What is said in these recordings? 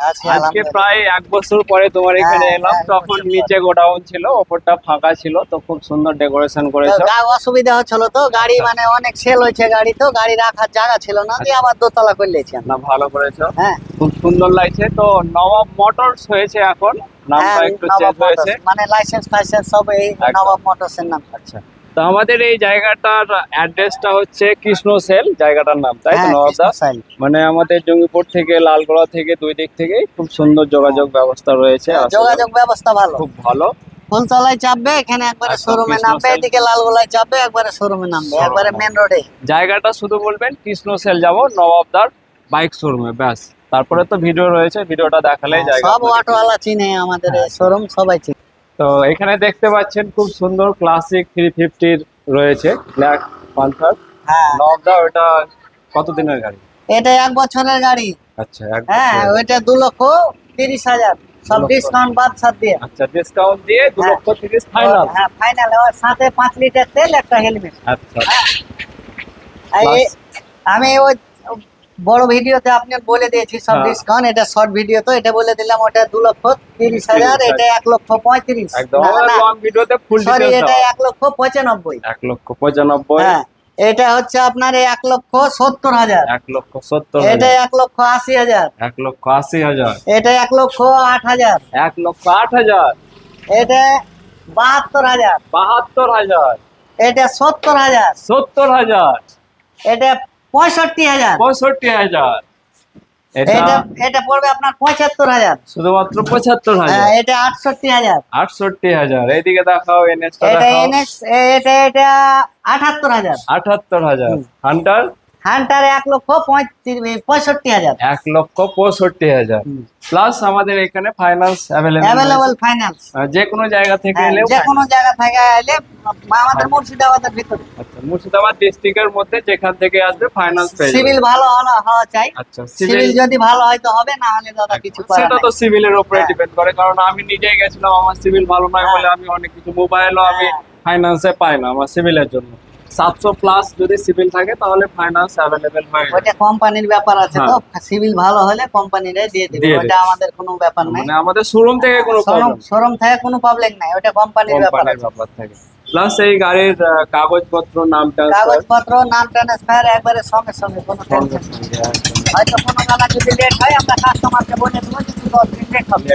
আজকে প্রায় 1 বছর পরে তোমার এখানে এলাম, তখন নিচে গোডাউন ছিল, ওপরটা ফাঁকা ছিল, তো খুব সুন্দর ডেকোরেশন করেছো। অসুবিধা হচ্ছিল তো, গাড়ি মানে অনেক সেল হয়েছে গাড়ি, তো গাড়ি রাখার জায়গা ছিল না, দিয়ে আবার দোতলা করলেছি। না, ভালো করেছো, হ্যাঁ খুব সুন্দর লাগছে। তো নবাব মোটরস হয়েছে এখন, নামটা একটু চেঞ্জ হয়েছে, মানে লাইসেন্স ফাইসেন্স সব এই নবাব মোটরস এর নাম। আচ্ছা, তো আমাদের এই জায়গাটার অ্যাড্রেসটা হচ্ছে কৃষ্ণ সেল জায়গাটার নাম, তাই তো নবাবদা? মানে আমাদের জঙ্গিপুর থেকে লালগোলা থেকে দুই দিক থেকে খুব সুন্দর যোগাযোগ ব্যবস্থা রয়েছে, যোগাযোগ ব্যবস্থা ভালো, খুব ভালো। ফুলতলায় চাপবে, এখানে একবারে শোরুমে নামবে, এদিকে লালগোলায় চাপবে, একবারে শোরুমে নামবে, একবারে মেন রোডে। জায়গাটা শুধু বলবেন কৃষ্ণ সেল যাবো নবাবদার বাইক শোরুমে, ব্যাস। তারপরে তো ভিডিও রয়েছে, ভিডিওটা দেখালেই জায়গা সব অটোওয়ালা চিনে আমাদের এই শোরুম, সবাই চিনে। তো এখানে দেখতে পাচ্ছেন খুব সুন্দর ক্লাসিক 350 রয়েছে, ব্ল্যাক পান্থার। নবাবদা ওটা কত দিনের গাড়ি? এটা 1 বছরের গাড়ি। আচ্ছা, হ্যাঁ, ওইটা 2,30,000 সব ডিসকাউন্ট বাদ সাথ দিয়ে। আচ্ছা, ডিসকাউন্ট দিয়ে 2,30,000 ফাইনাল? হ্যাঁ ফাইনাল, ওর সাথে 5 লিটার তেল, একটা হেলমেট। আচ্ছা, আমি ওই বড় ভিডিওতে আপনার বলে দিয়েছি সব ডিসকাউন্ট, এটা শর্ট ভিডিও তো এটা বলে দিলাম। ওটা 2,30,000, এটা 1,35,000। একদম লং ভিডিওতে ফুল সরি, ডিটেইলস এটা 1,95,000। 1,95,000। হ্যাঁ, এটা হচ্ছে আপনার 1,70,000। 1,70,000। এটা 1,80,000। 1,80,000। এটা 1,08,000। 1,08,000। এটা 72,000। 72,000। এটা 70,000। 70,000। এটা 65,000। 65,000। এটা পড়বে আপনার 75,000। শুধুমাত্র 75,000। হ্যাঁ, এটা 68,000। 68,000। এইদিকে দেখাও, এনএসটা এটা দেখাও। এনএস, এটা 78,000। 78,000। হান্টার? হান্টার 1,65,000। 1,65,000 প্লাস আমাদের এখানে ফাইন্যান্স অ্যাভেলেবল ফাইন্যান্স, যে কোনো জায়গা থেকে এলে, যে কোনো জায়গা থেকে এলে, আমাদের মুর্শিদাবাদের ভিতরে। আচ্ছা, মুর্শিদাবাদ ডিস্ট্রিক্টের মধ্যে যেখান থেকে আসবে ফাইন্যান্স পেয়ে যাবে। সিভিল ভালো হওয়া চাই। আচ্ছা, সিভিল যদি ভালো হয় তো হবে, না হলে দাদা কিছু করার সেটা নাই। তো সিভিলের উপরে ডিপেন্ড করে, কারণ আমি নিজেই গেছিলাম, আমার সিভিল ভালো নয় বলে আমি অনেক কিছু মোবাইলও আমি ফাইন্যান্সে পাই না আমার সিভিলের জন্য। 700 প্লাস যদি সিভিল থাকে তাহলে ফাইন্যান্স অ্যাভেলেবেল হয়ে যাবে। ওটা কোম্পানির ব্যাপার আছে, তো সিভিল ভালো হলে কোম্পানিরাই দিয়ে দিবে, ওটা আমাদের কোনো ব্যাপার নাই। মানে আমাদের শোরুম থেকে কোনো প্রবলেম, শোরুম থেকে কোনো প্রবলেম নাই, ওটা কোম্পানির ব্যাপার থাকে। প্লাস এই গাড়ির কাগজপত্র, নাম কাগজপত্র, নাম ট্রান্সফার একবারে সঙ্গে সঙ্গে, কোনো টেনশন নেই। হয়তো কোনো বেলা যদি লেট হয়, আমরা কাস্টমারকে বলে দেবো যে 10 দিন লেট হবে।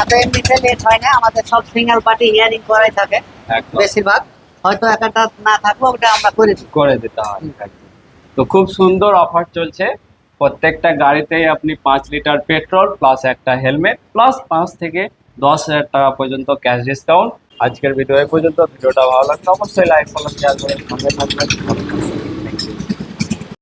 তো এমনিতে লেট হয় না, আমাদের সব সিঙ্গেল পার্টি হিয়ারিং করাই থাকে বেশিরভাগ। হয়তো একটা না থাকবো, ওটা আমরা করে দিতে হয়। তো খুব সুন্দর অফার চলছে, প্রত্যেকটা গাড়িতেই আপনি 5 লিটার পেট্রোল প্লাস একটা হেলমেট প্লাস 5 থেকে 10,000 টাকা পর্যন্ত ক্যাশ ডিসকাউন্ট। আজকের ভিডিও এই পর্যন্ত। ভিডিওটা ভালো লাগলে অবশ্যই লাইক, কমেন্ট, শেয়ার করে সঙ্গে থাকবেন।